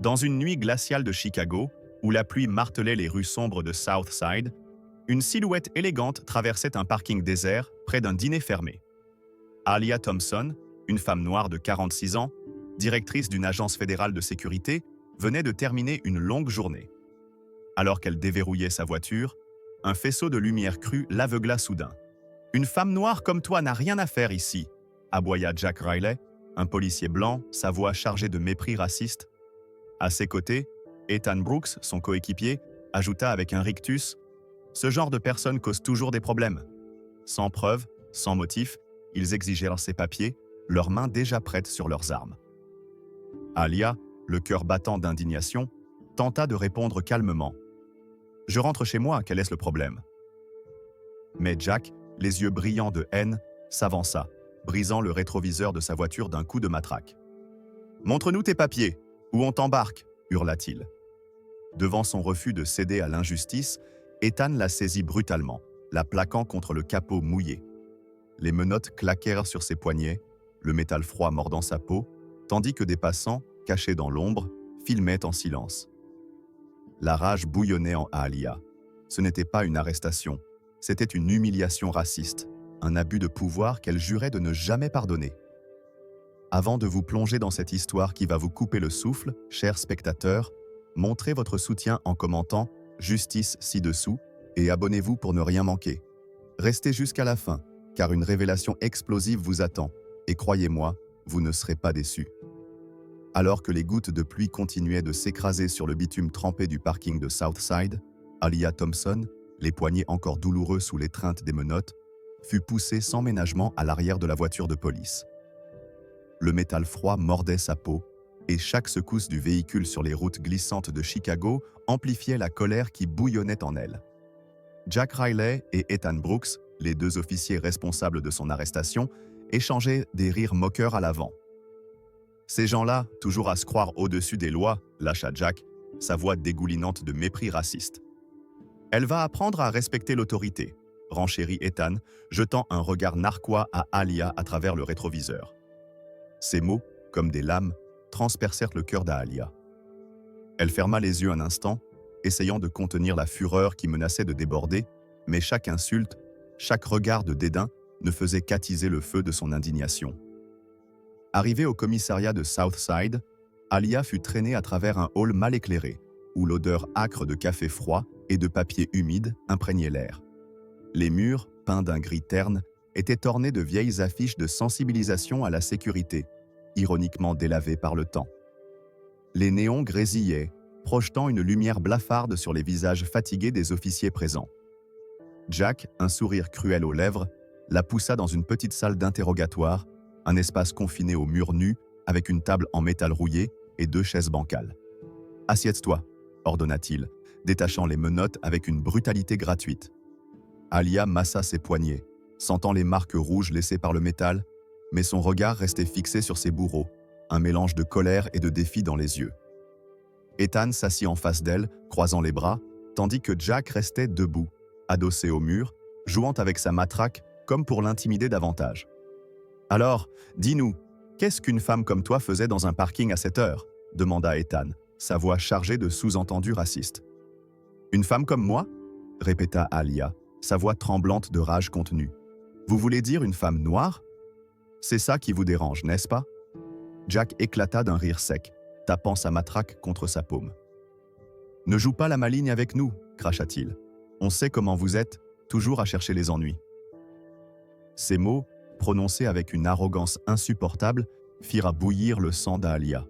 Dans une nuit glaciale de Chicago, où la pluie martelait les rues sombres de Southside, une silhouette élégante traversait un parking désert près d'un dîner fermé. Alia Thompson, une femme noire de 46 ans, directrice d'une agence fédérale de sécurité, venait de terminer une longue journée. Alors qu'elle déverrouillait sa voiture, un faisceau de lumière crue l'aveugla soudain. « Une femme noire comme toi n'a rien à faire ici », aboya Jack Riley, un policier blanc, sa voix chargée de mépris raciste. À ses côtés, Ethan Brooks, son coéquipier, ajouta avec un rictus « Ce genre de personnes cause toujours des problèmes ». Sans preuve, sans motif, ils exigèrent ses papiers, leurs mains déjà prêtes sur leurs armes. Alia, le cœur battant d'indignation, tenta de répondre calmement. « Je rentre chez moi, quel est le problème ?» Mais Jack, les yeux brillants de haine, s'avança, brisant le rétroviseur de sa voiture d'un coup de matraque. « Montre-nous tes papiers, ou on t'embarque !» hurla-t-il. Devant son refus de céder à l'injustice, Ethan la saisit brutalement, la plaquant contre le capot mouillé. Les menottes claquèrent sur ses poignets, le métal froid mordant sa peau, tandis que des passants, cachés dans l'ombre, filmaient en silence. La rage bouillonnait en Alia. Ce n'était pas une arrestation, c'était une humiliation raciste, un abus de pouvoir qu'elle jurait de ne jamais pardonner. Avant de vous plonger dans cette histoire qui va vous couper le souffle, chers spectateurs, montrez votre soutien en commentant « Justice ci-dessous » et abonnez-vous pour ne rien manquer. Restez jusqu'à la fin, car une révélation explosive vous attend, et croyez-moi, vous ne serez pas déçus. Alors que les gouttes de pluie continuaient de s'écraser sur le bitume trempé du parking de Southside, Alia Thompson, les poignets encore douloureux sous l'étreinte des menottes, fut poussée sans ménagement à l'arrière de la voiture de police. Le métal froid mordait sa peau, et chaque secousse du véhicule sur les routes glissantes de Chicago amplifiait la colère qui bouillonnait en elle. Jack Riley et Ethan Brooks, les deux officiers responsables de son arrestation, échangeaient des rires moqueurs à l'avant. « Ces gens-là, toujours à se croire au-dessus des lois », lâcha Jack, sa voix dégoulinante de mépris raciste. « Elle va apprendre à respecter l'autorité », renchérit Ethan, jetant un regard narquois à Alia à travers le rétroviseur. Ces mots, comme des lames, transpercèrent le cœur d'Alia. Elle ferma les yeux un instant, essayant de contenir la fureur qui menaçait de déborder, mais chaque insulte, chaque regard de dédain ne faisait qu'attiser le feu de son indignation. Arrivée au commissariat de Southside, Alia fut traînée à travers un hall mal éclairé, où l'odeur âcre de café froid et de papier humide imprégnait l'air. Les murs, peints d'un gris terne, étaient ornés de vieilles affiches de sensibilisation à la sécurité, ironiquement délavées par le temps. Les néons grésillaient, projetant une lumière blafarde sur les visages fatigués des officiers présents. Jack, un sourire cruel aux lèvres, la poussa dans une petite salle d'interrogatoire, un espace confiné aux murs nus, avec une table en métal rouillé et deux chaises bancales. « Assieds-toi », ordonna-t-il, détachant les menottes avec une brutalité gratuite. Alia massa ses poignets, sentant les marques rouges laissées par le métal, mais son regard restait fixé sur ses bourreaux, un mélange de colère et de défi dans les yeux. Ethan s'assit en face d'elle, croisant les bras, tandis que Jack restait debout, adossé au mur, jouant avec sa matraque comme pour l'intimider davantage. « Alors, dis-nous, qu'est-ce qu'une femme comme toi faisait dans un parking à cette heure ?» demanda Ethan, sa voix chargée de sous-entendus racistes. « Une femme comme moi ?» répéta Alia, sa voix tremblante de rage contenue. « Vous voulez dire une femme noire ? C'est ça qui vous dérange, n'est-ce pas ?» Jack éclata d'un rire sec, tapant sa matraque contre sa paume. « Ne joue pas la maligne avec nous, cracha-t-il. On sait comment vous êtes, toujours à chercher les ennuis. » Ces mots, prononcés avec une arrogance insupportable, firent bouillir le sang d'Alia.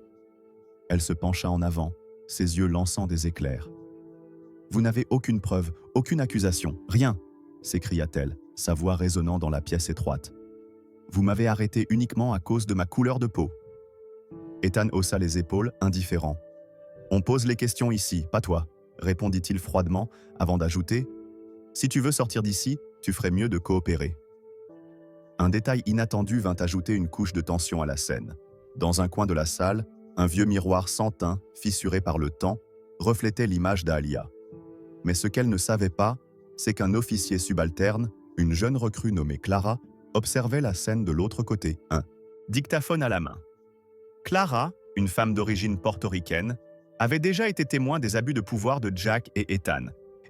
Elle se pencha en avant, ses yeux lançant des éclairs. « Vous n'avez aucune preuve, aucune accusation, rien !» s'écria-t-elle, sa voix résonnant dans la pièce étroite. « Vous m'avez arrêté uniquement à cause de ma couleur de peau. » Ethan haussa les épaules, indifférent. « On pose les questions ici, pas toi, » répondit-il froidement, avant d'ajouter « Si tu veux sortir d'ici, tu ferais mieux de coopérer. » Un détail inattendu vint ajouter une couche de tension à la scène. Dans un coin de la salle, un vieux miroir sans teint, fissuré par le temps, reflétait l'image d'Alia. Mais ce qu'elle ne savait pas, c'est qu'un officier subalterne, une jeune recrue nommée Clara, observait la scène de l'autre côté, un dictaphone à la main. Clara, une femme d'origine portoricaine, avait déjà été témoin des abus de pouvoir de Jack et Ethan,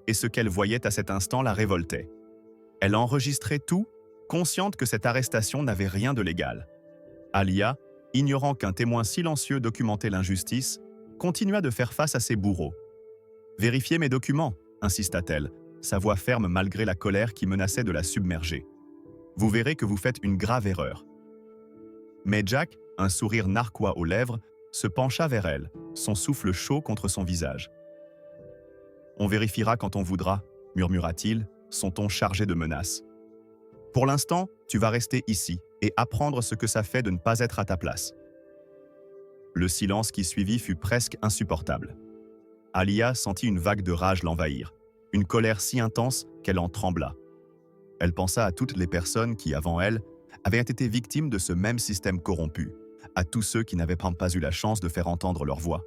et ce qu'elle voyait à cet instant la révoltait. Elle enregistrait tout, consciente que cette arrestation n'avait rien de légal. Alia, ignorant qu'un témoin silencieux documentait l'injustice, continua de faire face à ses bourreaux. « Vérifiez mes documents », insista-t-elle, sa voix ferme malgré la colère qui menaçait de la submerger. « Vous verrez que vous faites une grave erreur. » Mais Jack, un sourire narquois aux lèvres, se pencha vers elle, son souffle chaud contre son visage. « On vérifiera quand on voudra, » murmura-t-il, son ton chargé de menaces. « Pour l'instant, tu vas rester ici et apprendre ce que ça fait de ne pas être à ta place. » Le silence qui suivit fut presque insupportable. Alia sentit une vague de rage l'envahir, une colère si intense qu'elle en trembla. Elle pensa à toutes les personnes qui, avant elle, avaient été victimes de ce même système corrompu, à tous ceux qui n'avaient pas eu la chance de faire entendre leur voix.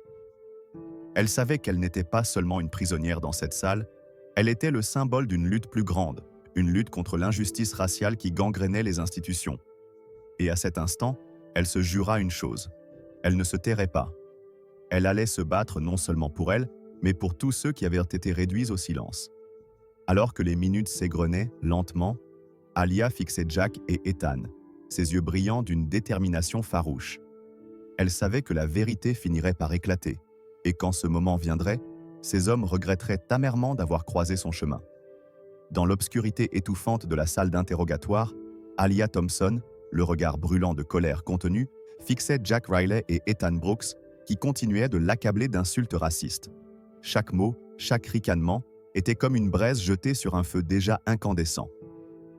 Elle savait qu'elle n'était pas seulement une prisonnière dans cette salle, elle était le symbole d'une lutte plus grande, une lutte contre l'injustice raciale qui gangrénait les institutions. Et à cet instant, elle se jura une chose. Elle ne se tairait pas. Elle allait se battre non seulement pour elle, mais pour tous ceux qui avaient été réduits au silence. Alors que les minutes s'égrenaient, lentement, Alia fixait Jack et Ethan, ses yeux brillants d'une détermination farouche. Elle savait que la vérité finirait par éclater, et quand ce moment viendrait, ces hommes regretteraient amèrement d'avoir croisé son chemin. Dans l'obscurité étouffante de la salle d'interrogatoire, Alia Thompson, le regard brûlant de colère contenue, fixait Jack Riley et Ethan Brooks, qui continuaient de l'accabler d'insultes racistes. Chaque mot, chaque ricanement, était comme une braise jetée sur un feu déjà incandescent.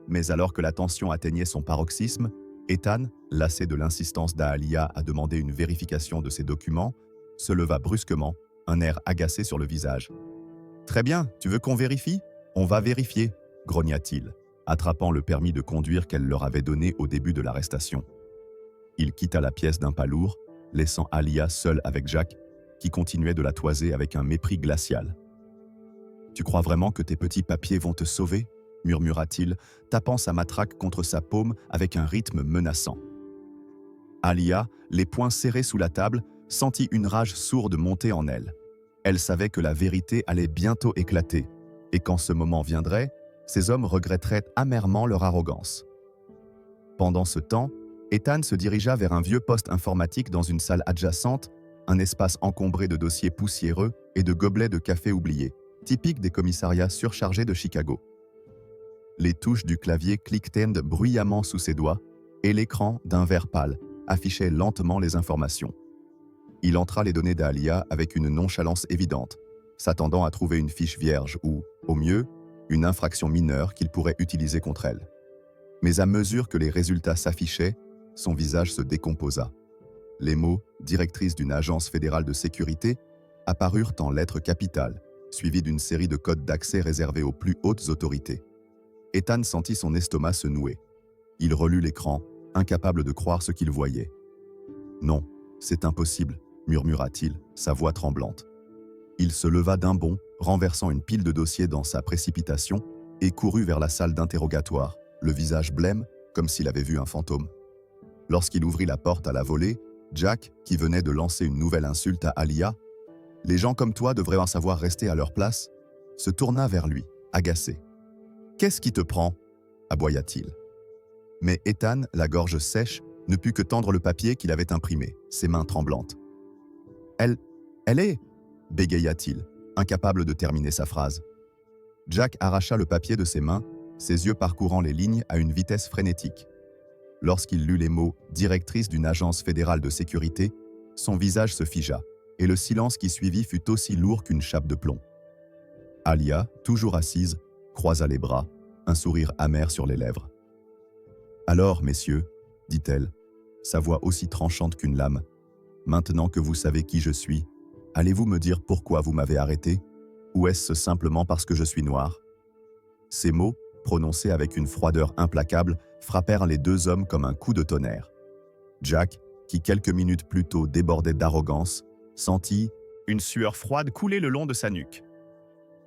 Mais alors que la tension atteignait son paroxysme, Ethan, lassé de l'insistance d'Alia à demander une vérification de ses documents, se leva brusquement, un air agacé sur le visage. « Très bien, tu veux qu'on vérifie ? On va vérifier, » grogna-t-il, attrapant le permis de conduire qu'elle leur avait donné au début de l'arrestation. Il quitta la pièce d'un pas lourd, laissant Alia seule avec Jack, qui continuait de la toiser avec un mépris glacial. « Tu crois vraiment que tes petits papiers vont te sauver ?» murmura-t-il, tapant sa matraque contre sa paume avec un rythme menaçant. Alia, les poings serrés sous la table, sentit une rage sourde monter en elle. Elle savait que la vérité allait bientôt éclater, et quand ce moment viendrait, ces hommes regretteraient amèrement leur arrogance. Pendant ce temps, Ethan se dirigea vers un vieux poste informatique dans une salle adjacente, un espace encombré de dossiers poussiéreux et de gobelets de café oubliés, typique des commissariats surchargés de Chicago. Les touches du clavier cliquetaient bruyamment sous ses doigts, et l'écran, d'un vert pâle, affichait lentement les informations. Il entra les données d'Alia avec une nonchalance évidente, s'attendant à trouver une fiche vierge ou, au mieux, une infraction mineure qu'il pourrait utiliser contre elle. Mais à mesure que les résultats s'affichaient, son visage se décomposa. Les mots « directrice d'une agence fédérale de sécurité » apparurent en lettres capitales, suivis d'une série de codes d'accès réservés aux plus hautes autorités. Ethan sentit son estomac se nouer. Il relut l'écran, incapable de croire ce qu'il voyait. « Non, c'est impossible », murmura-t-il, sa voix tremblante. Il se leva d'un bond, renversant une pile de dossiers dans sa précipitation, et courut vers la salle d'interrogatoire, le visage blême, comme s'il avait vu un fantôme. Lorsqu'il ouvrit la porte à la volée, Jack, qui venait de lancer une nouvelle insulte à Alia, « Les gens comme toi devraient en savoir rester à leur place », se tourna vers lui, agacé. « Qu'est-ce qui te prend ?» aboya-t-il. Mais Ethan, la gorge sèche, ne put que tendre le papier qu'il avait imprimé, ses mains tremblantes. « Elle est » bégaya-t-il, incapable de terminer sa phrase. Jack arracha le papier de ses mains, ses yeux parcourant les lignes à une vitesse frénétique. Lorsqu'il lut les mots « directrice d'une agence fédérale de sécurité », son visage se figea, et le silence qui suivit fut aussi lourd qu'une chape de plomb. Alia, toujours assise, croisa les bras, un sourire amer sur les lèvres. « Alors, messieurs, dit-elle, sa voix aussi tranchante qu'une lame, maintenant que vous savez qui je suis, allez-vous me dire pourquoi vous m'avez arrêté, ou est-ce simplement parce que je suis noir ?» Ces mots, prononcés avec une froideur implacable, frappèrent les deux hommes comme un coup de tonnerre. Jack, qui quelques minutes plus tôt débordait d'arrogance, sentit une sueur froide couler le long de sa nuque.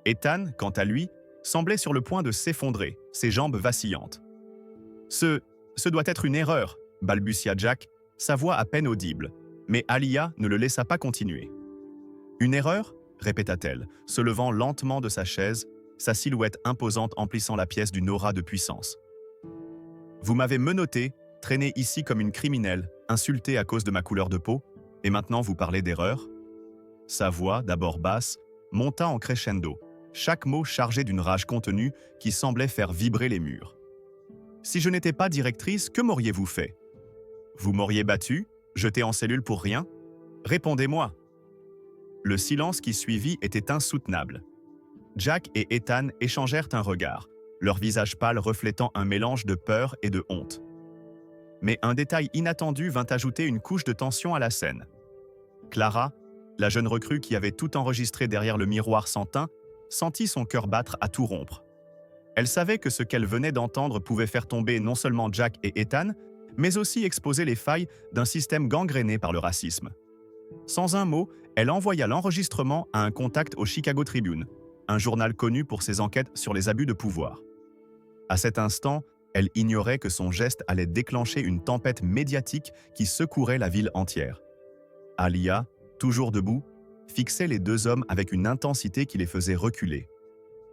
Ethan, quant à lui, semblait sur le point de s'effondrer, ses jambes vacillantes. « Ce doit être une erreur », balbutia Jack, sa voix à peine audible, mais Alia ne le laissa pas continuer. Une erreur répéta-t-elle, se levant lentement de sa chaise, sa silhouette imposante emplissant la pièce d'une aura de puissance. Vous m'avez menotté, traîné ici comme une criminelle, insultée à cause de ma couleur de peau, et maintenant vous parlez d'erreur? Sa voix, d'abord basse, monta en crescendo, chaque mot chargé d'une rage contenue qui semblait faire vibrer les murs. Si je n'étais pas directrice, que m'auriez-vous fait? Vous m'auriez battu, jeté en cellule pour rien? Répondez-moi. Le silence qui suivit était insoutenable. Jack et Ethan échangèrent un regard, leur visage pâle reflétant un mélange de peur et de honte. Mais un détail inattendu vint ajouter une couche de tension à la scène. Clara, la jeune recrue qui avait tout enregistré derrière le miroir sans teint, sentit son cœur battre à tout rompre. Elle savait que ce qu'elle venait d'entendre pouvait faire tomber non seulement Jack et Ethan, mais aussi exposer les failles d'un système gangréné par le racisme. Sans un mot, elle envoya l'enregistrement à un contact au Chicago Tribune, un journal connu pour ses enquêtes sur les abus de pouvoir. À cet instant, elle ignorait que son geste allait déclencher une tempête médiatique qui secouerait la ville entière. Alia, toujours debout, fixait les deux hommes avec une intensité qui les faisait reculer.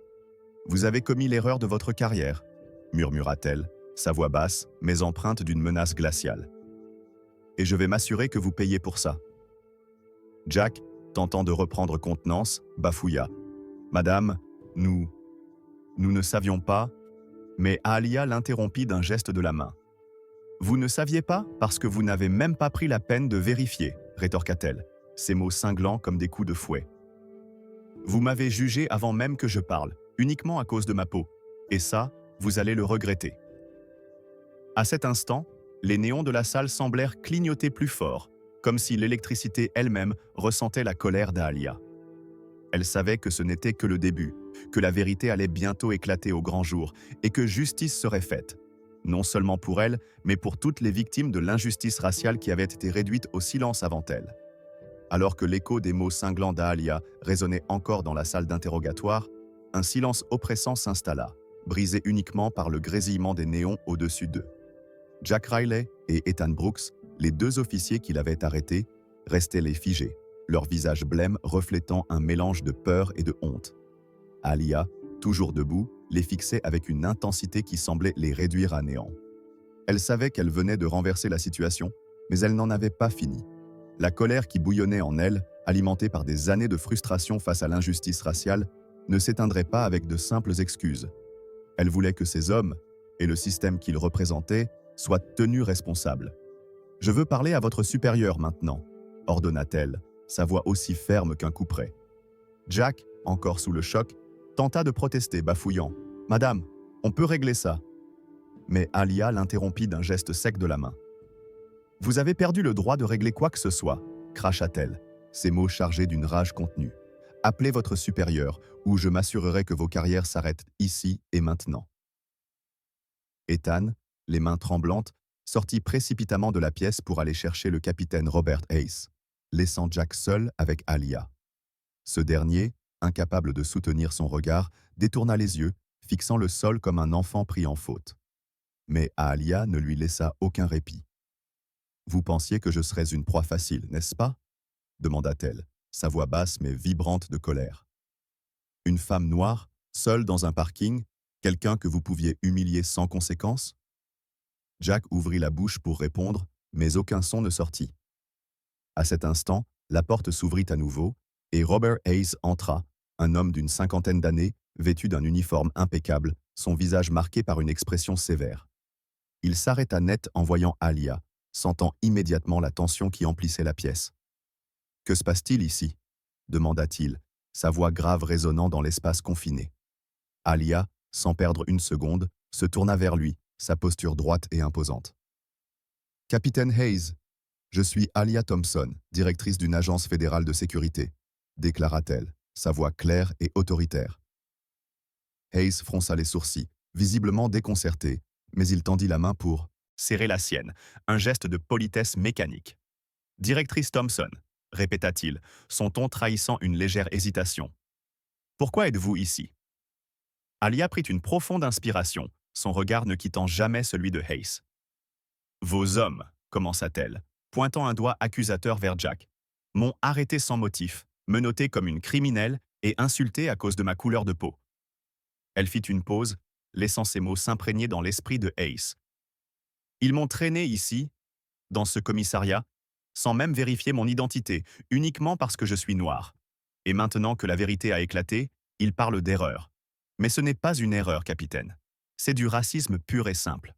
« Vous avez commis l'erreur de votre carrière », murmura-t-elle, sa voix basse, mais empreinte d'une menace glaciale. « Et je vais m'assurer que vous payez pour ça. » Jack, tentant de reprendre contenance, bafouilla. « Madame, nous ne savions pas… » Mais Alia l'interrompit d'un geste de la main. « Vous ne saviez pas parce que vous n'avez même pas pris la peine de vérifier », rétorqua-t-elle, ses mots cinglants comme des coups de fouet. « Vous m'avez jugé avant même que je parle, uniquement à cause de ma peau, et ça, vous allez le regretter. » À cet instant, les néons de la salle semblèrent clignoter plus fort, comme si l'électricité elle-même ressentait la colère d'Alia. Elle savait que ce n'était que le début, que la vérité allait bientôt éclater au grand jour et que justice serait faite, non seulement pour elle, mais pour toutes les victimes de l'injustice raciale qui avaient été réduites au silence avant elle. Alors que l'écho des mots cinglants d'Alia résonnait encore dans la salle d'interrogatoire, un silence oppressant s'installa, brisé uniquement par le grésillement des néons au-dessus d'eux. Jack Riley et Ethan Brooks, les deux officiers qui l'avaient arrêté, restaient les figés, leur visage blême reflétant un mélange de peur et de honte. Alia, toujours debout, les fixait avec une intensité qui semblait les réduire à néant. Elle savait qu'elle venait de renverser la situation, mais elle n'en avait pas fini. La colère qui bouillonnait en elle, alimentée par des années de frustration face à l'injustice raciale, ne s'éteindrait pas avec de simples excuses. Elle voulait que ces hommes, et le système qu'ils représentaient, soient tenus responsables. « Je veux parler à votre supérieur maintenant », ordonna-t-elle, sa voix aussi ferme qu'un couperet. Jack, encore sous le choc, tenta de protester, bafouillant. « Madame, on peut régler ça. » Mais Alia l'interrompit d'un geste sec de la main. « Vous avez perdu le droit de régler quoi que ce soit, » cracha-t-elle, ses mots chargés d'une rage contenue. « Appelez votre supérieur, ou je m'assurerai que vos carrières s'arrêtent ici et maintenant. » Ethan, les mains tremblantes, sortit précipitamment de la pièce pour aller chercher le capitaine Robert Hayes, laissant Jack seul avec Alia. Ce dernier, incapable de soutenir son regard, détourna les yeux, fixant le sol comme un enfant pris en faute. Mais Alia ne lui laissa aucun répit. « Vous pensiez que je serais une proie facile, n'est-ce pas ?» demanda-t-elle, sa voix basse mais vibrante de colère. « Une femme noire, seule dans un parking, quelqu'un que vous pouviez humilier sans conséquence ?» Jack ouvrit la bouche pour répondre, mais aucun son ne sortit. À cet instant, la porte s'ouvrit à nouveau, et Robert Hayes entra, un homme d'une cinquantaine d'années, vêtu d'un uniforme impeccable, son visage marqué par une expression sévère. Il s'arrêta net en voyant Alia, sentant immédiatement la tension qui emplissait la pièce. « Que se passe-t-il ici » demanda-t-il, sa voix grave résonnant dans l'espace confiné. Alia, sans perdre une seconde, se tourna vers lui, sa posture droite et imposante. « Capitaine Hayes, je suis Alia Thompson, directrice d'une agence fédérale de sécurité, » déclara-t-elle, sa voix claire et autoritaire. Hayes fronça les sourcils, visiblement déconcerté, mais il tendit la main pour serrer la sienne, un geste de politesse mécanique. « Directrice Thompson », répéta-t-il, son ton trahissant une légère hésitation. « Pourquoi êtes-vous ici ?» Alia prit une profonde inspiration, son regard ne quittant jamais celui de Hayes. « Vos hommes », commença-t-elle, pointant un doigt accusateur vers Jack, « m'ont arrêté sans motif, menottée comme une criminelle et insultée à cause de ma couleur de peau. Elle fit une pause, laissant ces mots s'imprégner dans l'esprit de Ace. Ils m'ont traîné ici, dans ce commissariat, sans même vérifier mon identité, uniquement parce que je suis noir. Et maintenant que la vérité a éclaté, ils parlent d'erreur. Mais ce n'est pas une erreur, capitaine. C'est du racisme pur et simple.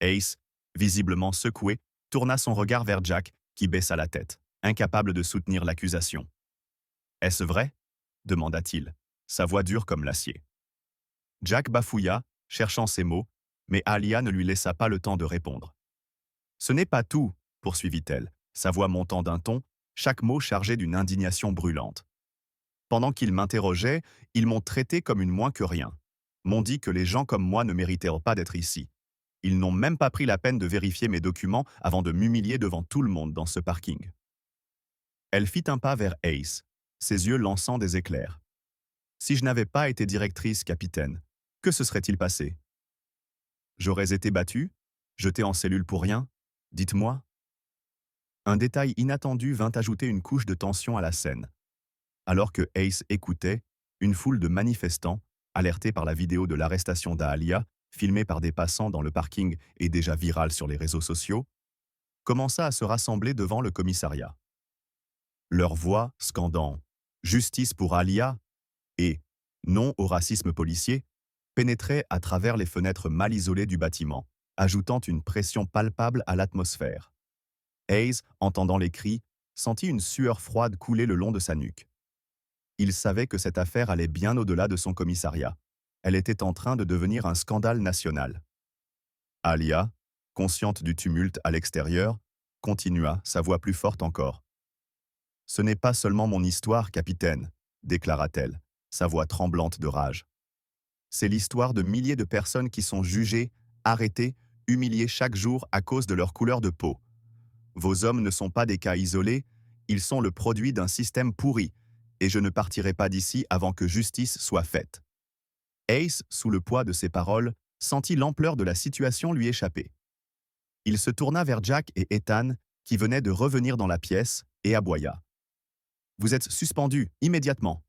Ace, visiblement secoué, tourna son regard vers Jack, qui baissa la tête, incapable de soutenir l'accusation. « Est-ce vrai ?» demanda-t-il, sa voix dure comme l'acier. Jack bafouilla, cherchant ses mots, mais Alia ne lui laissa pas le temps de répondre. « Ce n'est pas tout, » poursuivit-elle, sa voix montant d'un ton, chaque mot chargé d'une indignation brûlante. Pendant qu'ils m'interrogeaient, ils m'ont traité comme une moins que rien. M'ont dit que les gens comme moi ne méritèrent pas d'être ici. Ils n'ont même pas pris la peine de vérifier mes documents avant de m'humilier devant tout le monde dans ce parking. Elle fit un pas vers Ace, ses yeux lançant des éclairs. Si je n'avais pas été directrice, capitaine, que se serait-il passé? J'aurais été battue? Jetée en cellule pour rien? Dites-moi. Un détail inattendu vint ajouter une couche de tension à la scène. Alors que Ace écoutait, une foule de manifestants, alertés par la vidéo de l'arrestation d'Alia, filmée par des passants dans le parking et déjà virale sur les réseaux sociaux, commença à se rassembler devant le commissariat. Leurs voix, scandant « Justice pour Alia » et « Non au racisme policier » pénétraient à travers les fenêtres mal isolées du bâtiment, ajoutant une pression palpable à l'atmosphère. Ace, entendant les cris, sentit une sueur froide couler le long de sa nuque. Il savait que cette affaire allait bien au-delà de son commissariat. Elle était en train de devenir un scandale national. Alia, consciente du tumulte à l'extérieur, continua, sa voix plus forte encore. « Ce n'est pas seulement mon histoire, capitaine, » déclara-t-elle, sa voix tremblante de rage. « C'est l'histoire de milliers de personnes qui sont jugées, arrêtées, humiliées chaque jour à cause de leur couleur de peau. Vos hommes ne sont pas des cas isolés, ils sont le produit d'un système pourri, et je ne partirai pas d'ici avant que justice soit faite. » Ace, sous le poids de ses paroles, sentit l'ampleur de la situation lui échapper. Il se tourna vers Jack et Ethan, qui venaient de revenir dans la pièce, et aboya. « Vous êtes suspendus, immédiatement !»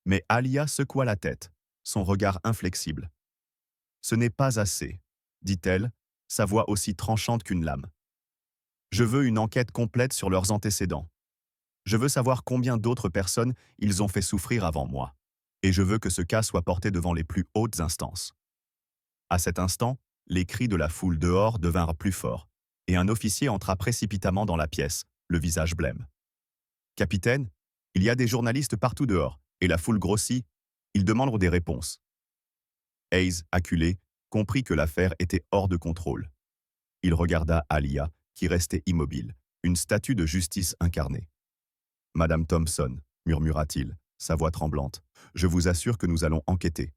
Mais Alia secoua la tête, son regard inflexible. « Ce n'est pas assez, » dit-elle, sa voix aussi tranchante qu'une lame. « Je veux une enquête complète sur leurs antécédents. Je veux savoir combien d'autres personnes ils ont fait souffrir avant moi. Et je veux que ce cas soit porté devant les plus hautes instances. » À cet instant, les cris de la foule dehors devinrent plus forts, et un officier entra précipitamment dans la pièce, le visage blême. « Capitaine, il y a des journalistes partout dehors, et la foule grossit. Ils demandent des réponses. » Ace, acculé, comprit que l'affaire était hors de contrôle. Il regarda Alia, qui restait immobile, une statue de justice incarnée. « Madame Thompson, » murmura-t-il, sa voix tremblante, « je vous assure que nous allons enquêter. »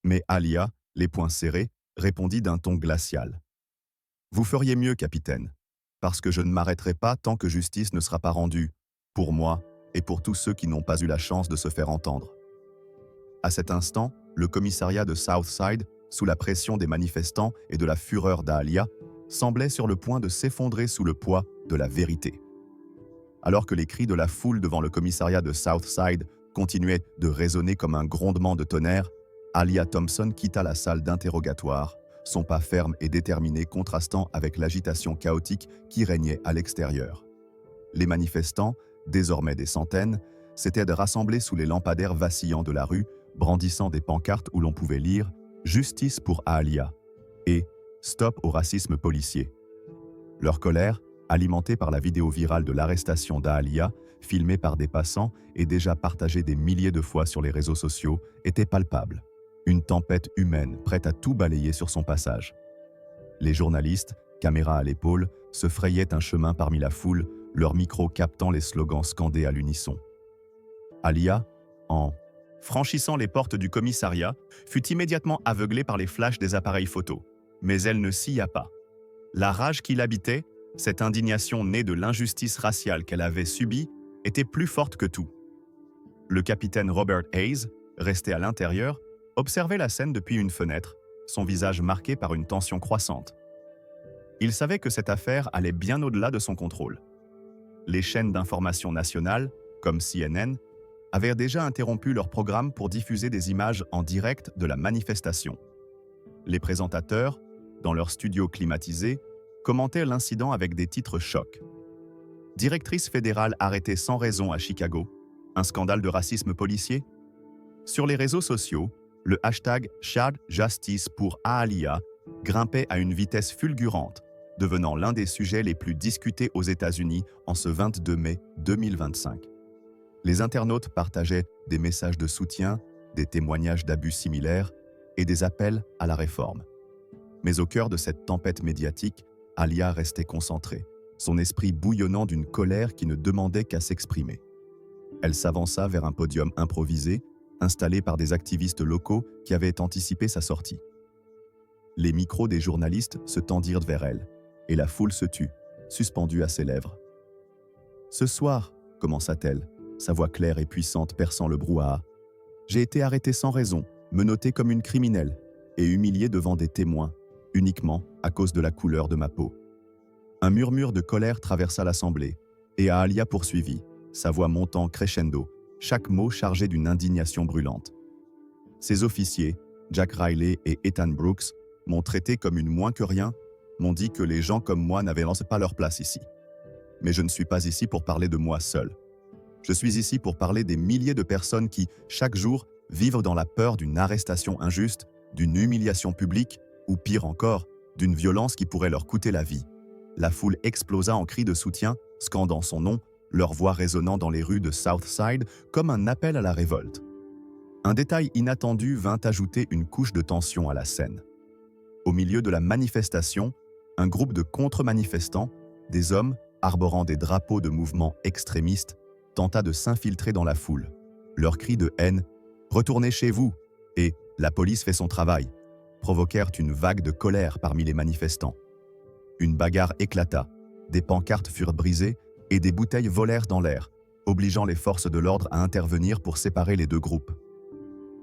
Mais Alia, les poings serrés, répondit d'un ton glacial. « Vous feriez mieux, capitaine, parce que je ne m'arrêterai pas tant que justice ne sera pas rendue, pour moi et pour tous ceux qui n'ont pas eu la chance de se faire entendre. » À cet instant, le commissariat de Southside, sous la pression des manifestants et de la fureur d'Alia, semblait sur le point de s'effondrer sous le poids de la vérité. Alors que les cris de la foule devant le commissariat de Southside continuaient de résonner comme un grondement de tonnerre, Alia Thompson quitta la salle d'interrogatoire, son pas ferme et déterminé contrastant avec l'agitation chaotique qui régnait à l'extérieur. Les manifestants, désormais des centaines, s'étaient rassemblés sous les lampadaires vacillants de la rue, brandissant des pancartes où l'on pouvait lire « Justice pour Alia » et « Stop au racisme policier ». Leur colère, alimentée par la vidéo virale de l'arrestation d'Alia, filmée par des passants et déjà partagée des milliers de fois sur les réseaux sociaux, était palpable. Une tempête humaine prête à tout balayer sur son passage. Les journalistes, caméra à l'épaule, se frayaient un chemin parmi la foule, leurs micros captant les slogans scandés à l'unisson. Alia, en franchissant les portes du commissariat, fut immédiatement aveuglée par les flashs des appareils photo. Mais elle ne sia pas. La rage qui l'habitait, cette indignation née de l'injustice raciale qu'elle avait subie, était plus forte que tout. Le capitaine Robert Hayes, resté à l'intérieur, observait la scène depuis une fenêtre, son visage marqué par une tension croissante. Il savait que cette affaire allait bien au-delà de son contrôle. Les chaînes d'information nationales, comme CNN, avaient déjà interrompu leur programme pour diffuser des images en direct de la manifestation. Les présentateurs, dans leur studio climatisé, commentaient l'incident avec des titres chocs. Directrice fédérale arrêtée sans raison à Chicago, un scandale de racisme policier? Sur les réseaux sociaux, le hashtag #ChadJustice pour Aaliyah grimpait à une vitesse fulgurante, devenant l'un des sujets les plus discutés aux États-Unis en ce 22 mai 2025. Les internautes partageaient des messages de soutien, des témoignages d'abus similaires et des appels à la réforme. Mais au cœur de cette tempête médiatique, Aaliyah restait concentrée, son esprit bouillonnant d'une colère qui ne demandait qu'à s'exprimer. Elle s'avança vers un podium improvisé, installé par des activistes locaux qui avaient anticipé sa sortie. Les micros des journalistes se tendirent vers elle, et la foule se tut, suspendue à ses lèvres. « Ce soir, commença-t-elle, sa voix claire et puissante perçant le brouhaha, j'ai été arrêtée sans raison, menottée comme une criminelle, et humiliée devant des témoins, uniquement à cause de la couleur de ma peau. » Un murmure de colère traversa l'assemblée, et Aaliyah poursuivit, sa voix montant crescendo, chaque mot chargé d'une indignation brûlante. Ses officiers, Jack Riley et Ethan Brooks, m'ont traité comme une moins que rien, m'ont dit que les gens comme moi n'avaient pas leur place ici. Mais je ne suis pas ici pour parler de moi seul. Je suis ici pour parler des milliers de personnes qui, chaque jour, vivent dans la peur d'une arrestation injuste, d'une humiliation publique, ou pire encore, d'une violence qui pourrait leur coûter la vie. La foule explosa en cris de soutien, scandant son nom, leur voix résonnant dans les rues de Southside comme un appel à la révolte. Un détail inattendu vint ajouter une couche de tension à la scène. Au milieu de la manifestation, un groupe de contre-manifestants, des hommes arborant des drapeaux de mouvements extrémistes, tenta de s'infiltrer dans la foule. Leurs cris de haine « Retournez chez vous !» et « La police fait son travail !» provoquèrent une vague de colère parmi les manifestants. Une bagarre éclata, des pancartes furent brisées et des bouteilles volèrent dans l'air, obligeant les forces de l'ordre à intervenir pour séparer les deux groupes.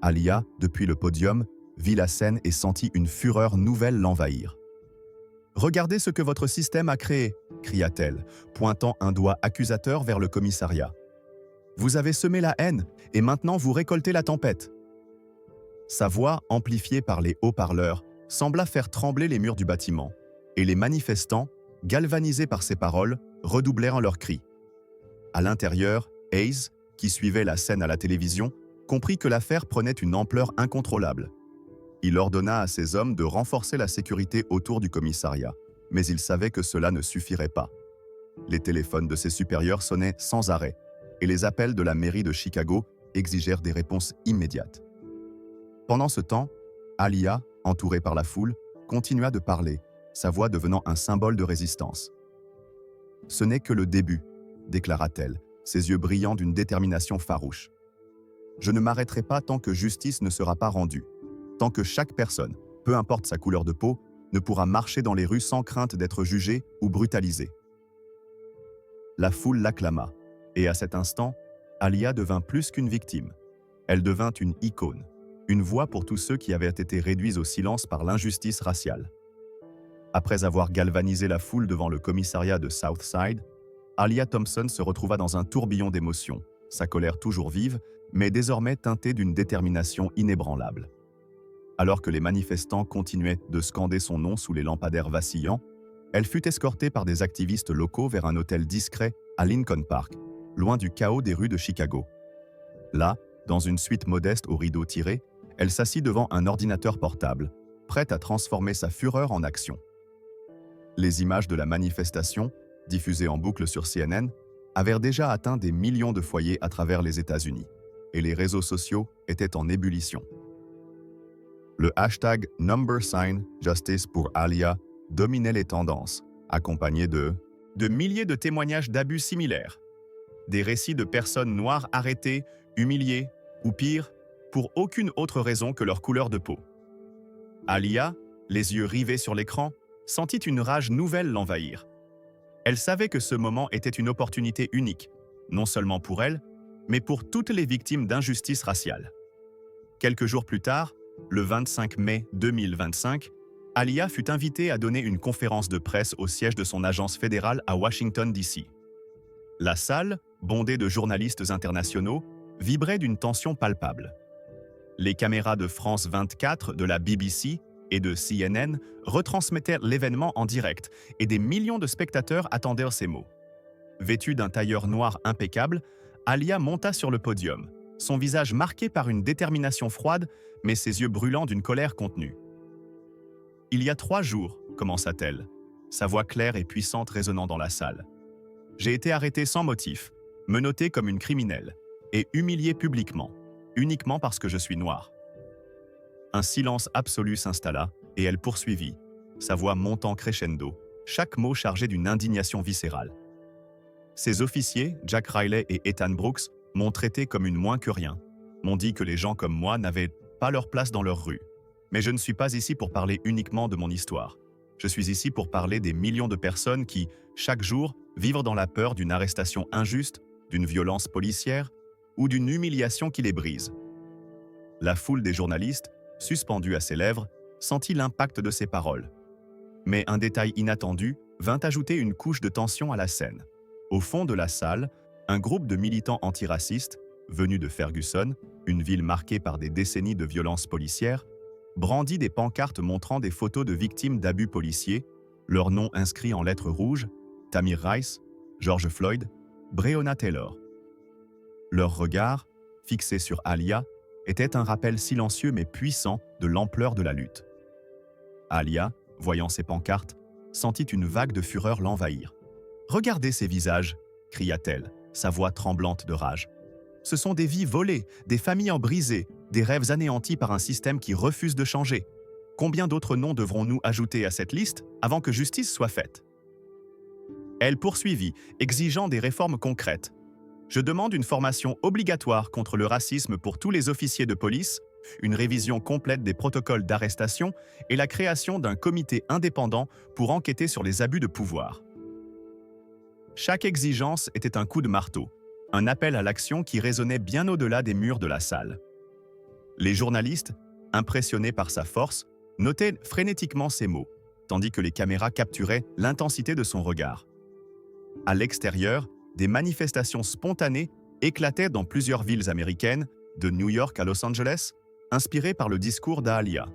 Aaliyah, depuis le podium, vit la scène et sentit une fureur nouvelle l'envahir. « Regardez ce que votre système a créé !» cria-t-elle, pointant un doigt accusateur vers le commissariat. « Vous avez semé la haine et maintenant vous récoltez la tempête. » Sa voix, amplifiée par les haut-parleurs, sembla faire trembler les murs du bâtiment, et les manifestants, galvanisés par ses paroles, redoublèrent leurs cris. À l'intérieur, Hayes, qui suivait la scène à la télévision, comprit que l'affaire prenait une ampleur incontrôlable. Il ordonna à ses hommes de renforcer la sécurité autour du commissariat, mais il savait que cela ne suffirait pas. Les téléphones de ses supérieurs sonnaient sans arrêt, et les appels de la mairie de Chicago exigèrent des réponses immédiates. Pendant ce temps, Aaliyah, entourée par la foule, continua de parler, sa voix devenant un symbole de résistance. « Ce n'est que le début », déclara-t-elle, ses yeux brillants d'une détermination farouche. « Je ne m'arrêterai pas tant que justice ne sera pas rendue, tant que chaque personne, peu importe sa couleur de peau, ne pourra marcher dans les rues sans crainte d'être jugée ou brutalisée. » La foule l'acclama, et à cet instant, Aaliyah devint plus qu'une victime. Elle devint une icône, une voix pour tous ceux qui avaient été réduits au silence par l'injustice raciale. Après avoir galvanisé la foule devant le commissariat de Southside, Aaliyah Thompson se retrouva dans un tourbillon d'émotions, sa colère toujours vive, mais désormais teintée d'une détermination inébranlable. Alors que les manifestants continuaient de scander son nom sous les lampadaires vacillants, elle fut escortée par des activistes locaux vers un hôtel discret à Lincoln Park, loin du chaos des rues de Chicago. Là, dans une suite modeste aux rideaux tirés, elle s'assit devant un ordinateur portable, prête à transformer sa fureur en action. Les images de la manifestation, diffusées en boucle sur CNN, avaient déjà atteint des millions de foyers à travers les États-Unis, et les réseaux sociaux étaient en ébullition. Le hashtag #Justice pour Aaliyah dominait les tendances, accompagné de milliers de témoignages d'abus similaires, des récits de personnes noires arrêtées, humiliées, ou pire, pour aucune autre raison que leur couleur de peau. Aaliyah, les yeux rivés sur l'écran, sentit une rage nouvelle l'envahir. Elle savait que ce moment était une opportunité unique, non seulement pour elle, mais pour toutes les victimes d'injustice raciale. Quelques jours plus tard, le 25 mai 2025, Aaliyah fut invitée à donner une conférence de presse au siège de son agence fédérale à Washington, D.C. La salle, bondée de journalistes internationaux, vibrait d'une tension palpable. Les caméras de France 24, de la BBC et de CNN retransmettaient l'événement en direct et des millions de spectateurs attendaient ces mots. Vêtue d'un tailleur noir impeccable, Alia monta sur le podium, son visage marqué par une détermination froide, mais ses yeux brûlants d'une colère contenue. « Il y a 3 jours, commença-t-elle, sa voix claire et puissante résonnant dans la salle. J'ai été arrêtée sans motif, menottée comme une criminelle, et humiliée publiquement, uniquement parce que je suis noire. » Un silence absolu s'installa, et elle poursuivit, sa voix montant crescendo, chaque mot chargé d'une indignation viscérale. Ses officiers, Jack Riley et Ethan Brooks, m'ont traité comme une moins que rien, m'ont dit que les gens comme moi n'avaient pas leur place dans leur rue. Mais je ne suis pas ici pour parler uniquement de mon histoire. Je suis ici pour parler des millions de personnes qui, chaque jour, vivent dans la peur d'une arrestation injuste, d'une violence policière ou d'une humiliation qui les brise. La foule des journalistes, suspendue à ses lèvres, sentit l'impact de ses paroles. Mais un détail inattendu vint ajouter une couche de tension à la scène. Au fond de la salle, un groupe de militants antiracistes, venus de Ferguson, une ville marquée par des décennies de violences policières, brandit des pancartes montrant des photos de victimes d'abus policiers, leurs noms inscrits en lettres rouges, Tamir Rice, George Floyd, Breonna Taylor. Leur regard, fixé sur Alia, était un rappel silencieux mais puissant de l'ampleur de la lutte. Alia, voyant ces pancartes, sentit une vague de fureur l'envahir. « Regardez ces visages !» cria-t-elle, sa voix tremblante de rage. « Ce sont des vies volées, des familles brisées, des rêves anéantis par un système qui refuse de changer. Combien d'autres noms devrons-nous ajouter à cette liste avant que justice soit faite ?» Elle poursuivit, exigeant des réformes concrètes. « Je demande une formation obligatoire contre le racisme pour tous les officiers de police, une révision complète des protocoles d'arrestation et la création d'un comité indépendant pour enquêter sur les abus de pouvoir. » Chaque exigence était un coup de marteau, un appel à l'action qui résonnait bien au-delà des murs de la salle. Les journalistes, impressionnés par sa force, notaient frénétiquement ses mots, tandis que les caméras capturaient l'intensité de son regard. À l'extérieur, des manifestations spontanées éclataient dans plusieurs villes américaines, de New York à Los Angeles, inspirées par le discours d'Alia.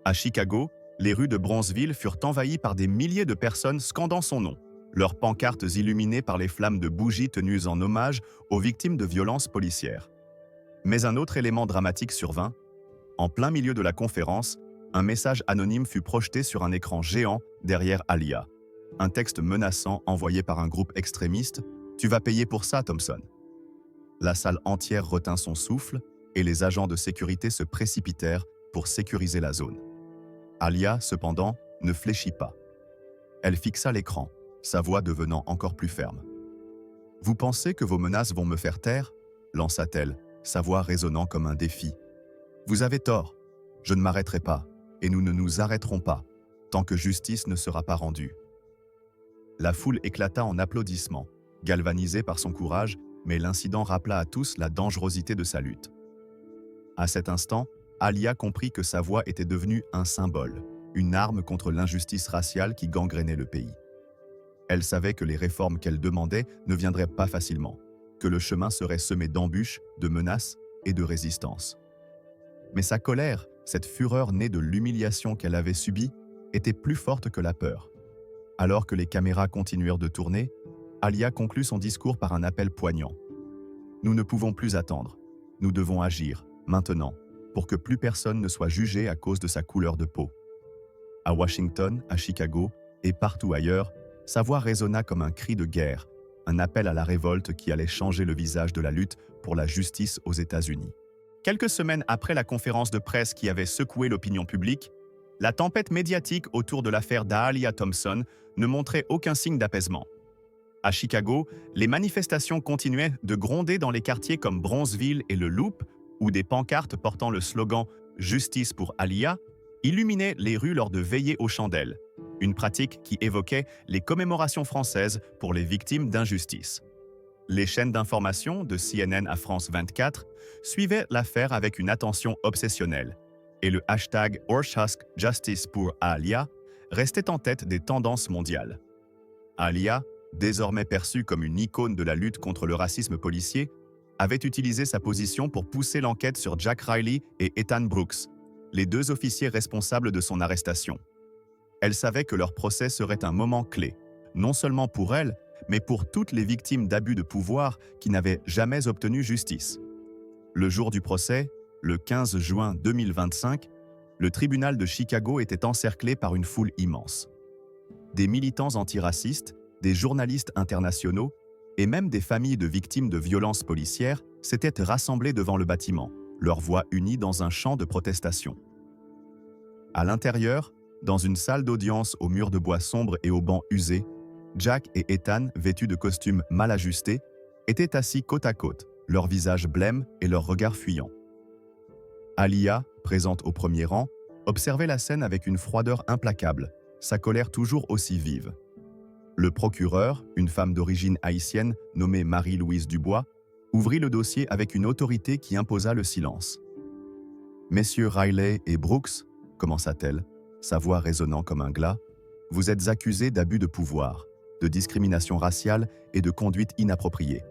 À Chicago, les rues de Bronzeville furent envahies par des milliers de personnes scandant son nom, leurs pancartes illuminées par les flammes de bougies tenues en hommage aux victimes de violences policières. Mais un autre élément dramatique survint. En plein milieu de la conférence, un message anonyme fut projeté sur un écran géant derrière Alia. Un texte menaçant envoyé par un groupe extrémiste « Tu vas payer pour ça, Thompson ». La salle entière retint son souffle et les agents de sécurité se précipitèrent pour sécuriser la zone. Alia, cependant, ne fléchit pas. Elle fixa l'écran, sa voix devenant encore plus ferme. « Vous pensez que vos menaces vont me faire taire ?» lança-t-elle, sa voix résonnant comme un défi. « Vous avez tort. Je ne m'arrêterai pas, et nous ne nous arrêterons pas, tant que justice ne sera pas rendue. » La foule éclata en applaudissements, galvanisée par son courage, mais l'incident rappela à tous la dangerosité de sa lutte. À cet instant, Alia comprit que sa voix était devenue un symbole, une arme contre l'injustice raciale qui gangrénait le pays. Elle savait que les réformes qu'elle demandait ne viendraient pas facilement, que le chemin serait semé d'embûches, de menaces et de résistance. Mais sa colère, cette fureur née de l'humiliation qu'elle avait subie, était plus forte que la peur. Alors que les caméras continuèrent de tourner, Alia conclut son discours par un appel poignant. « Nous ne pouvons plus attendre. Nous devons agir, maintenant, pour que plus personne ne soit jugé à cause de sa couleur de peau. » À Washington, à Chicago et partout ailleurs, sa voix résonna comme un cri de guerre, un appel à la révolte qui allait changer le visage de la lutte pour la justice aux États-Unis. Quelques semaines après la conférence de presse qui avait secoué l'opinion publique, la tempête médiatique autour de l'affaire d'Alia Thompson ne montrait aucun signe d'apaisement. À Chicago, les manifestations continuaient de gronder dans les quartiers comme Bronzeville et le Loop, où des pancartes portant le slogan « Justice pour Alia » illuminaient les rues lors de veillées aux chandelles, une pratique qui évoquait les commémorations françaises pour les victimes d'injustice. Les chaînes d'information, de CNN à France 24, suivaient l'affaire avec une attention obsessionnelle, et le hashtag #OrshHuskJustice pour Alia restait en tête des tendances mondiales. Alia, désormais perçue comme une icône de la lutte contre le racisme policier, avait utilisé sa position pour pousser l'enquête sur Jack Riley et Ethan Brooks, les deux officiers responsables de son arrestation. Elle savait que leur procès serait un moment clé, non seulement pour elle, mais pour toutes les victimes d'abus de pouvoir qui n'avaient jamais obtenu justice. Le jour du procès, le 15 juin 2025, le tribunal de Chicago était encerclé par une foule immense. Des militants antiracistes, des journalistes internationaux et même des familles de victimes de violences policières s'étaient rassemblés devant le bâtiment, leurs voix unies dans un chant de protestation. À l'intérieur, dans une salle d'audience aux murs de bois sombres et aux bancs usés, Jack et Ethan, vêtus de costumes mal ajustés, étaient assis côte à côte, leurs visages blêmes et leurs regards fuyants. Alia, présente au premier rang, observait la scène avec une froideur implacable, sa colère toujours aussi vive. Le procureur, une femme d'origine haïtienne nommée Marie-Louise Dubois, ouvrit le dossier avec une autorité qui imposa le silence. « Messieurs Riley et Brooks, commença-t-elle, sa voix résonnant comme un glas, vous êtes accusés d'abus de pouvoir, de discrimination raciale et de conduite inappropriée.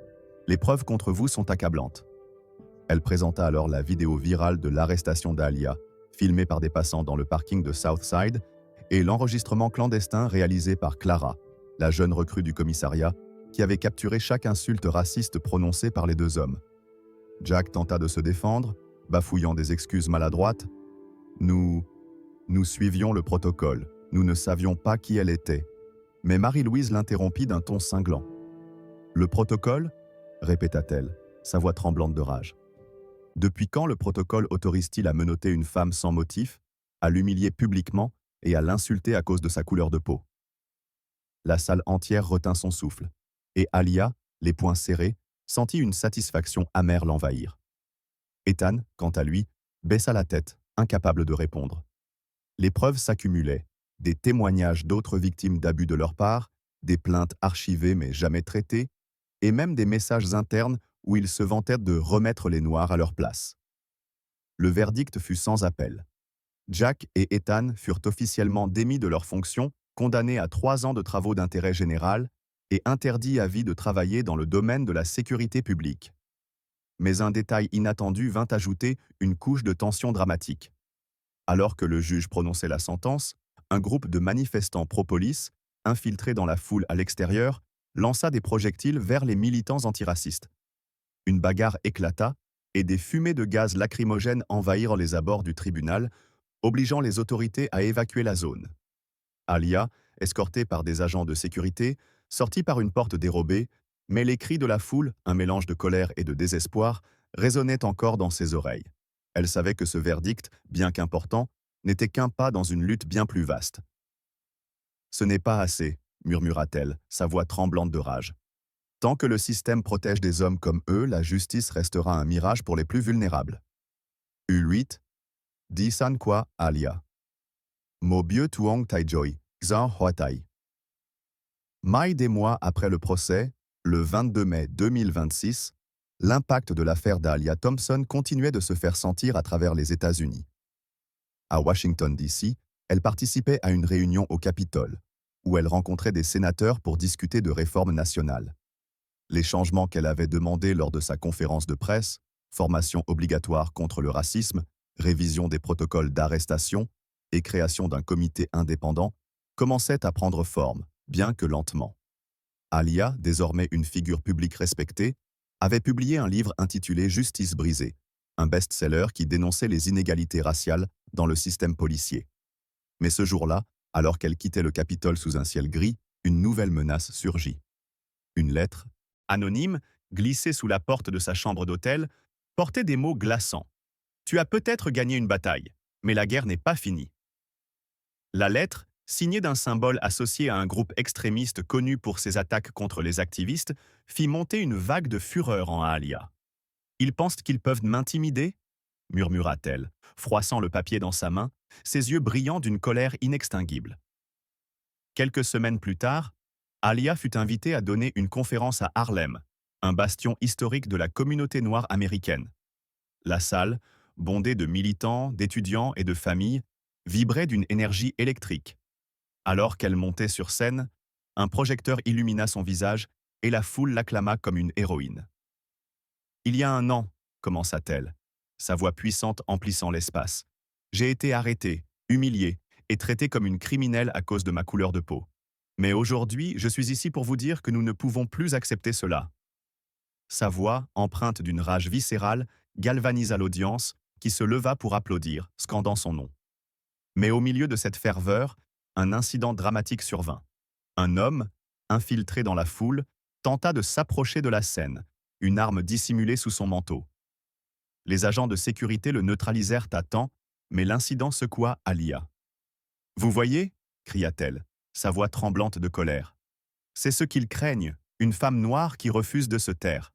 Les preuves contre vous sont accablantes. » Elle présenta alors la vidéo virale de l'arrestation d'Alia, filmée par des passants dans le parking de Southside, et l'enregistrement clandestin réalisé par Clara, la jeune recrue du commissariat, qui avait capturé chaque insulte raciste prononcée par les deux hommes. Jack tenta de se défendre, bafouillant des excuses maladroites. « Nous suivions le protocole, nous ne savions pas qui elle était. » Mais Marie-Louise l'interrompit d'un ton cinglant. « Le protocole ?» répéta-t-elle, sa voix tremblante de rage. « Depuis quand le protocole autorise-t-il à menotter une femme sans motif, à l'humilier publiquement et à l'insulter à cause de sa couleur de peau ?» La salle entière retint son souffle, et Alia, les poings serrés, sentit une satisfaction amère l'envahir. Ethan, quant à lui, baissa la tête, incapable de répondre. Les preuves s'accumulaient, des témoignages d'autres victimes d'abus de leur part, des plaintes archivées mais jamais traitées, et même des messages internes où ils se vantaient de remettre les Noirs à leur place. Le verdict fut sans appel. Jack et Ethan furent officiellement démis de leurs fonctions, condamnés à 3 ans de travaux d'intérêt général et interdits à vie de travailler dans le domaine de la sécurité publique. Mais un détail inattendu vint ajouter une couche de tension dramatique. Alors que le juge prononçait la sentence, un groupe de manifestants pro-police, infiltrés dans la foule à l'extérieur, lança des projectiles vers les militants antiracistes. Une bagarre éclata et des fumées de gaz lacrymogènes envahirent les abords du tribunal, obligeant les autorités à évacuer la zone. Alia, escortée par des agents de sécurité, sortit par une porte dérobée, mais les cris de la foule, un mélange de colère et de désespoir, résonnaient encore dans ses oreilles. Elle savait que ce verdict, bien qu'important, n'était qu'un pas dans une lutte bien plus vaste. « Ce n'est pas assez », murmura-t-elle, sa voix tremblante de rage. « Tant que le système protège des hommes comme eux, la justice restera un mirage pour les plus vulnérables. » U8 Di san kwa Alia. Mo bieu tuong tai joy, xan huatai. Mai des mois après le procès, le 22 mai 2026, l'impact de l'affaire d'Alia Thompson continuait de se faire sentir à travers les États-Unis. À Washington, D.C., elle participait à une réunion au Capitole, où elle rencontrait des sénateurs pour discuter de réformes nationales. Les changements qu'elle avait demandés lors de sa conférence de presse, formation obligatoire contre le racisme, révision des protocoles d'arrestation et création d'un comité indépendant, commençaient à prendre forme, bien que lentement. Alia, désormais une figure publique respectée, avait publié un livre intitulé « Justice brisée », un best-seller qui dénonçait les inégalités raciales dans le système policier. Mais ce jour-là, alors qu'elle quittait le Capitole sous un ciel gris, une nouvelle menace surgit. Une lettre, anonyme, glissée sous la porte de sa chambre d'hôtel, portait des mots glaçants. « Tu as peut-être gagné une bataille, mais la guerre n'est pas finie. » La lettre, signée d'un symbole associé à un groupe extrémiste connu pour ses attaques contre les activistes, fit monter une vague de fureur en Alia. « Ils pensent qu'ils peuvent m'intimider ?» murmura-t-elle, froissant le papier dans sa main, ses yeux brillants d'une colère inextinguible. Quelques semaines plus tard, Alia fut invitée à donner une conférence à Harlem, un bastion historique de la communauté noire américaine. La salle, bondée de militants, d'étudiants et de familles, vibrait d'une énergie électrique. Alors qu'elle montait sur scène, Un projecteur illumina son visage et la foule l'acclama comme une héroïne. Il y a un an, commença-t-elle, sa voix puissante emplissant l'espace. J'ai été arrêtée, humiliée et traitée comme une criminelle à cause de ma couleur de peau. Mais aujourd'hui, je suis ici pour vous dire que nous ne pouvons plus accepter cela. Sa voix, empreinte d'une rage viscérale, galvanisa l'audience, qui se leva pour applaudir, scandant son nom. Mais au milieu de cette ferveur, un incident dramatique survint. Un homme, infiltré dans la foule, tenta de s'approcher de la scène, une arme dissimulée sous son manteau. Les agents de sécurité le neutralisèrent à temps, mais l'incident secoua Alia. « Vous voyez » cria-t-elle, sa voix tremblante de colère. « C'est ce qu'ils craignent, une femme noire qui refuse de se taire.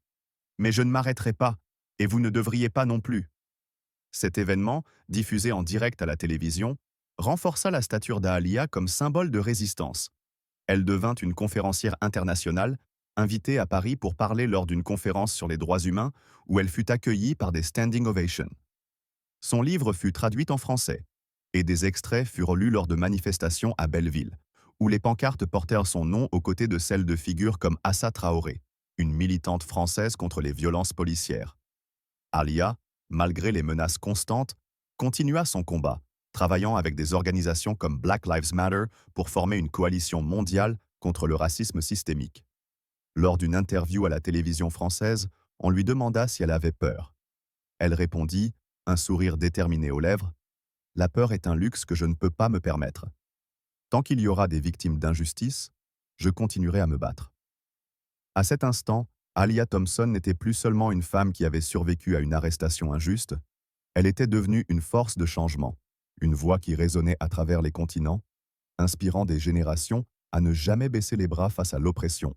Mais je ne m'arrêterai pas, et vous ne devriez pas non plus. » Cet événement, diffusé en direct à la télévision, renforça la stature d'Aalia comme symbole de résistance. Elle devint une conférencière internationale, invitée à Paris pour parler lors d'une conférence sur les droits humains où elle fut accueillie par des standing ovations. Son livre fut traduit en français, et des extraits furent lus lors de manifestations à Belleville, où les pancartes portèrent son nom aux côtés de celles de figures comme Assa Traoré, une militante française contre les violences policières. Alia, malgré les menaces constantes, continua son combat, travaillant avec des organisations comme Black Lives Matter pour former une coalition mondiale contre le racisme systémique. Lors d'une interview à la télévision française, on lui demanda si elle avait peur. Elle répondit, un sourire déterminé aux lèvres, « La peur est un luxe que je ne peux pas me permettre. Tant qu'il y aura des victimes d'injustice, je continuerai à me battre. » À cet instant, Alia Thompson n'était plus seulement une femme qui avait survécu à une arrestation injuste, elle était devenue une force de changement, une voix qui résonnait à travers les continents, inspirant des générations à ne jamais baisser les bras face à l'oppression.